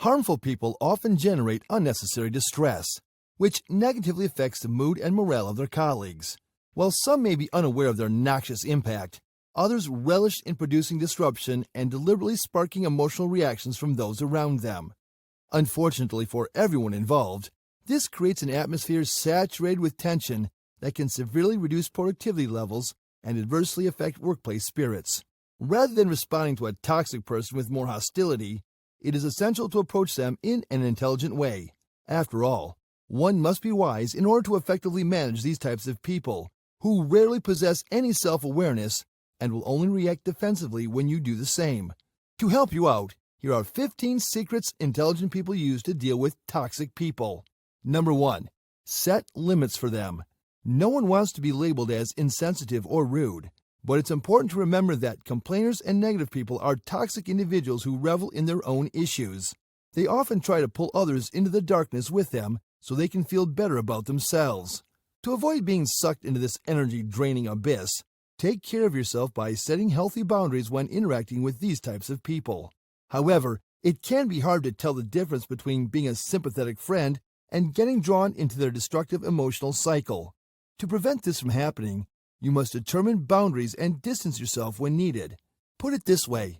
Harmful people often generate unnecessary distress, which negatively affects the mood and morale of their colleagues. While some may be unaware of their noxious impact, others relish in producing disruption and deliberately sparking emotional reactions from those around them. Unfortunately for everyone involved, this creates an atmosphere saturated with tension that can severely reduce productivity levels and adversely affect workplace spirits. Rather than responding to a toxic person with more hostility, it is essential to approach them in an intelligent way. After all, one must be wise in order to effectively manage these types of people, who rarely possess any self-awareness and will only react defensively when you do the same. To help you out, here are 15 secrets intelligent people use to deal with toxic people. Number 1. Set limits for them. No one wants to be labeled as insensitive or rude, but it's important to remember that complainers and negative people are toxic individuals who revel in their own issues. They often try to pull others into the darkness with them so they can feel better about themselves. To avoid being sucked into this energy-draining abyss, take care of yourself by setting healthy boundaries when interacting with these types of people. However, it can be hard to tell the difference between being a sympathetic friend and getting drawn into their destructive emotional cycle. To prevent this from happening, you must determine boundaries and distance yourself when needed. Put it this way: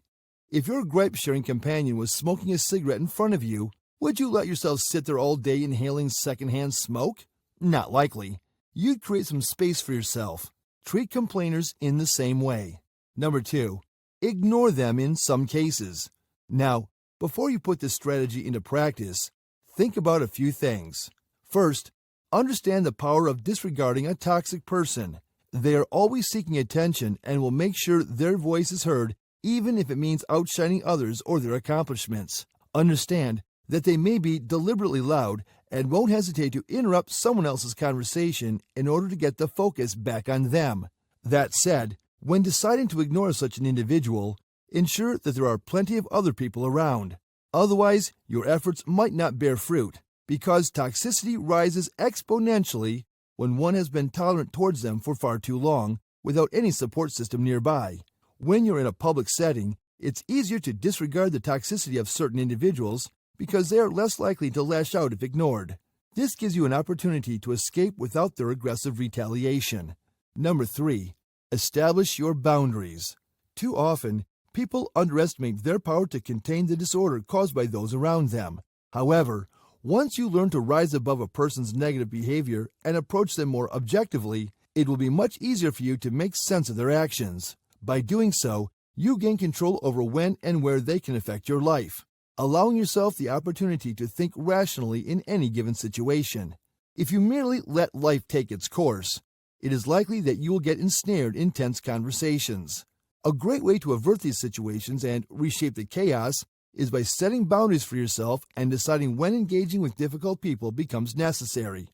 if your gripe-sharing companion was smoking a cigarette in front of you, would you let yourself sit there all day inhaling secondhand smoke? Not likely. You'd create some space for yourself. Treat complainers in the same way. Number 2. Ignore them in some cases. Now, before you put this strategy into practice, think about a few things. First, understand the power of disregarding a toxic person. They are always seeking attention and will make sure their voice is heard, even if it means outshining others or their accomplishments. Understand that they may be deliberately loud and won't hesitate to interrupt someone else's conversation in order to get the focus back on them. That said, when deciding to ignore such an individual, ensure that there are plenty of other people around. Otherwise, your efforts might not bear fruit, because toxicity rises exponentially when one has been tolerant towards them for far too long without any support system nearby. When you're in a public setting, it's easier to disregard the toxicity of certain individuals because they are less likely to lash out if ignored. This gives you an opportunity to escape without their aggressive retaliation. Number 3. Establish your boundaries. Too often, people underestimate their power to contain the disorder caused by those around them. However, once you learn to rise above a person's negative behavior and approach them more objectively, it will be much easier for you to make sense of their actions. By doing so, you gain control over when and where they can affect your life, allowing yourself the opportunity to think rationally in any given situation. If you merely let life take its course, it is likely that you will get ensnared in tense conversations. A great way to avert these situations and reshape the chaos is by setting boundaries for yourself and deciding when engaging with difficult people becomes necessary.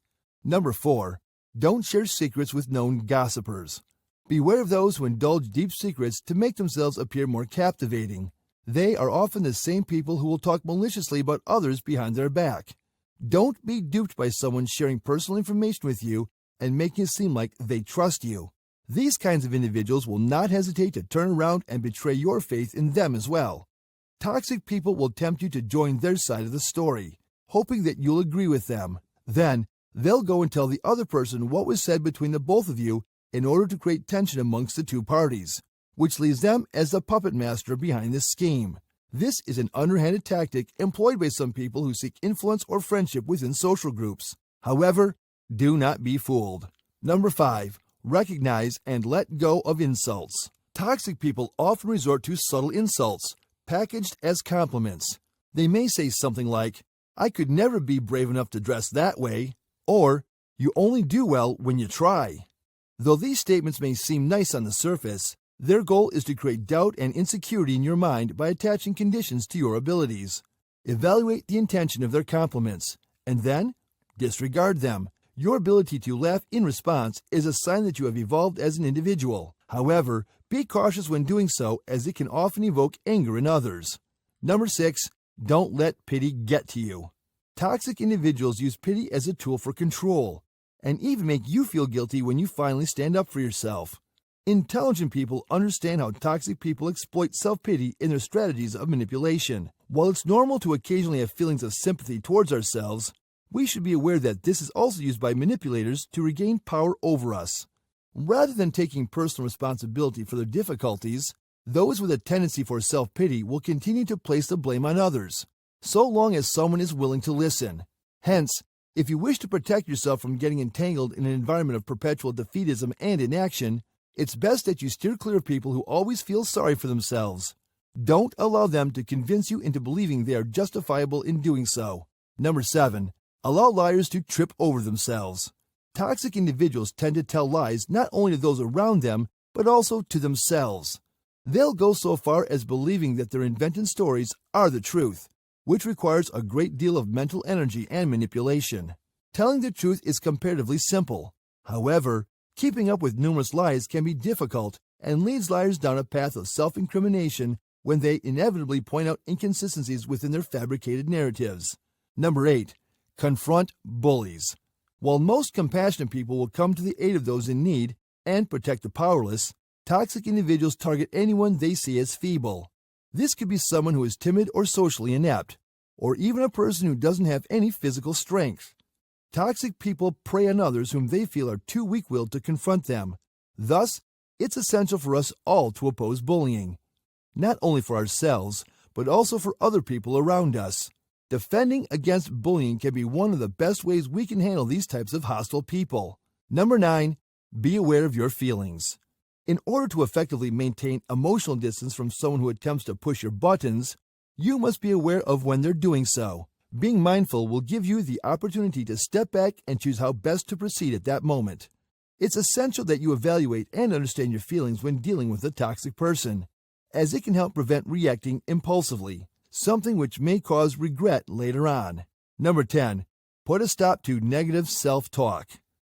Number 4. Don't share secrets with known gossipers. Beware of those who indulge deep secrets to make themselves appear more captivating. They are often the same people who will talk maliciously about others behind their back. Don't be duped by someone sharing personal information with you and making it seem like they trust you. These kinds of individuals will not hesitate to turn around and betray your faith in them as well. Toxic people will tempt you to join their side of the story, hoping that you'll agree with them. Then, they'll go and tell the other person what was said between the both of you in order to create tension amongst the two parties, which leaves them as the puppet master behind this scheme. This is an underhanded tactic employed by some people who seek influence or friendship within social groups. However, do not be fooled. Number 5. Recognize and let go of insults. Toxic people often resort to subtle insults, packaged as compliments. They may say something like, "I could never be brave enough to dress that way," or "You only do well when you try." Though these statements may seem nice on the surface, their goal is to create doubt and insecurity in your mind by attaching conditions to your abilities. Evaluate the intention of their compliments, and then disregard them. Your ability to laugh in response is a sign that you have evolved as an individual. However, be cautious when doing so, as it can often evoke anger in others. Number 6. Don't let pity get to you. Toxic individuals use pity as a tool for control, and even make you feel guilty when you finally stand up for yourself. Intelligent people understand how toxic people exploit self-pity in their strategies of manipulation. While it's normal to occasionally have feelings of sympathy towards ourselves, we should be aware that this is also used by manipulators to regain power over us. Rather than taking personal responsibility for their difficulties, those with a tendency for self-pity will continue to place the blame on others, so long as someone is willing to listen. Hence, if you wish to protect yourself from getting entangled in an environment of perpetual defeatism and inaction, it's best that you steer clear of people who always feel sorry for themselves. Don't allow them to convince you into believing they are justifiable in doing so. Number 7. Allow liars to trip over themselves. Toxic individuals tend to tell lies not only to those around them, but also to themselves. They'll go so far as believing that their invented stories are the truth, which requires a great deal of mental energy and manipulation. Telling the truth is comparatively simple. However, keeping up with numerous lies can be difficult and leads liars down a path of self-incrimination when they inevitably point out inconsistencies within their fabricated narratives. Number 8. Confront bullies. While most compassionate people will come to the aid of those in need and protect the powerless, toxic individuals target anyone they see as feeble. This could be someone who is timid or socially inept, or even a person who doesn't have any physical strength. Toxic people prey on others whom they feel are too weak-willed to confront them. Thus, it's essential for us all to oppose bullying, not only for ourselves, but also for other people around us. Defending against bullying can be one of the best ways we can handle these types of hostile people. Number 9. Be aware of your feelings. In order to effectively maintain emotional distance from someone who attempts to push your buttons, you must be aware of when they're doing so. Being mindful will give you the opportunity to step back and choose how best to proceed at that moment. It's essential that you evaluate and understand your feelings when dealing with a toxic person, as it can help prevent reacting impulsively, something which may cause regret later on. Number 10. Put a stop to negative self-talk.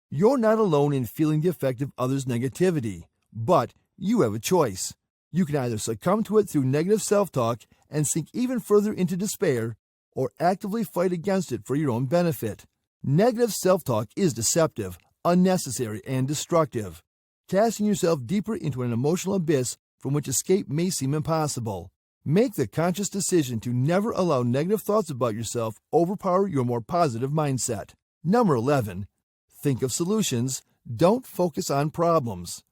You're not alone in feeling the effect of others' negativity, but you have a choice. You can either succumb to it through negative self-talk and sink even further into despair, or actively fight against it for your own benefit. Negative self-talk is deceptive, unnecessary, and destructive, casting yourself deeper into an emotional abyss from which escape may seem impossible. Make the conscious decision to never allow negative thoughts about yourself overpower your more positive mindset. Number 11. Think of solutions. Don't focus on problems.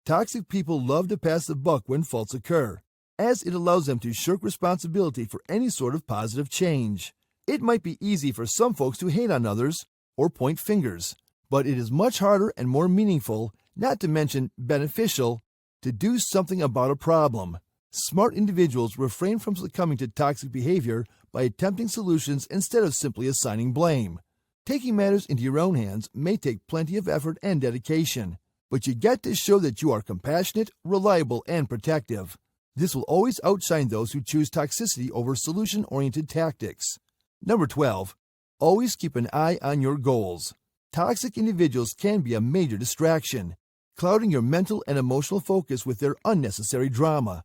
Toxic people love to pass the buck when faults occur, as it allows them to shirk responsibility for any sort of positive change. It might be easy for some folks to hate on others or point fingers, but it is much harder and more meaningful, not to mention beneficial, to do something about a problem. Smart individuals refrain from succumbing to toxic behavior by attempting solutions instead of simply assigning blame. Taking matters into your own hands may take plenty of effort and dedication, but you get to show that you are compassionate, reliable, and protective. This will always outshine those who choose toxicity over solution-oriented tactics. Number 12. Always keep an eye on your goals. Toxic individuals can be a major distraction, clouding your mental and emotional focus with their unnecessary drama.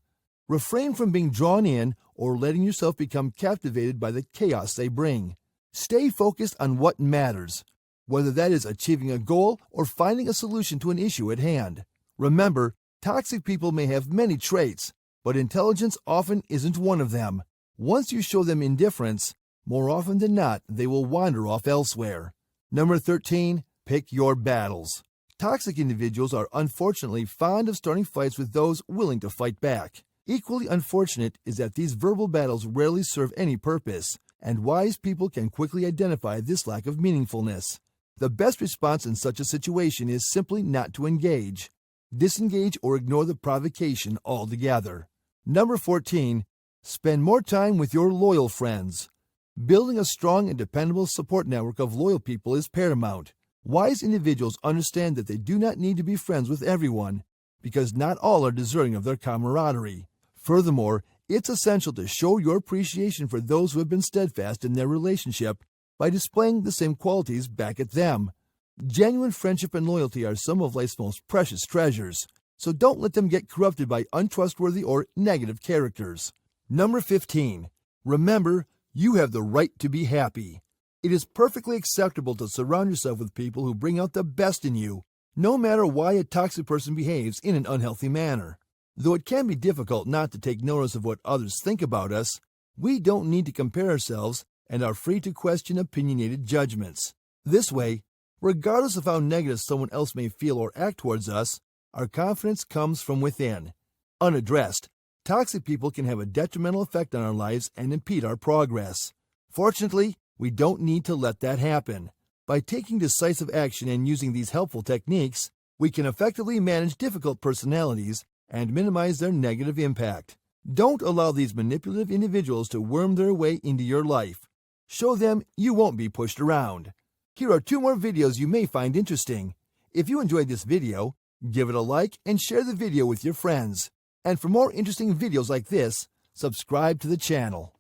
Refrain from being drawn in or letting yourself become captivated by the chaos they bring. Stay focused on what matters, whether that is achieving a goal or finding a solution to an issue at hand. Remember, toxic people may have many traits, but intelligence often isn't one of them. Once you show them indifference, more often than not, they will wander off elsewhere. Number 13. Pick your battles. Toxic individuals are unfortunately fond of starting fights with those willing to fight back. Equally unfortunate is that these verbal battles rarely serve any purpose, and wise people can quickly identify this lack of meaningfulness. The best response in such a situation is simply not to engage. Disengage or ignore the provocation altogether. Number 14. Spend more time with your loyal friends. Building a strong and dependable support network of loyal people is paramount. Wise individuals understand that they do not need to be friends with everyone, because not all are deserving of their camaraderie. Furthermore, it's essential to show your appreciation for those who have been steadfast in their relationship by displaying the same qualities back at them. Genuine friendship and loyalty are some of life's most precious treasures, so don't let them get corrupted by untrustworthy or negative characters. Number 15. Remember, you have the right to be happy. It is perfectly acceptable to surround yourself with people who bring out the best in you, no matter why a toxic person behaves in an unhealthy manner. Though it can be difficult not to take notice of what others think about us, we don't need to compare ourselves and are free to question opinionated judgments. This way, regardless of how negative someone else may feel or act towards us, our confidence comes from within. Unaddressed, toxic people can have a detrimental effect on our lives and impede our progress. Fortunately, we don't need to let that happen. By taking decisive action and using these helpful techniques, we can effectively manage difficult personalities and minimize their negative impact. Don't allow these manipulative individuals to worm their way into your life. Show them you won't be pushed around. Here are 2 more videos you may find interesting. If you enjoyed this video, give it a like and share the video with your friends. And for more interesting videos like this, subscribe to the channel.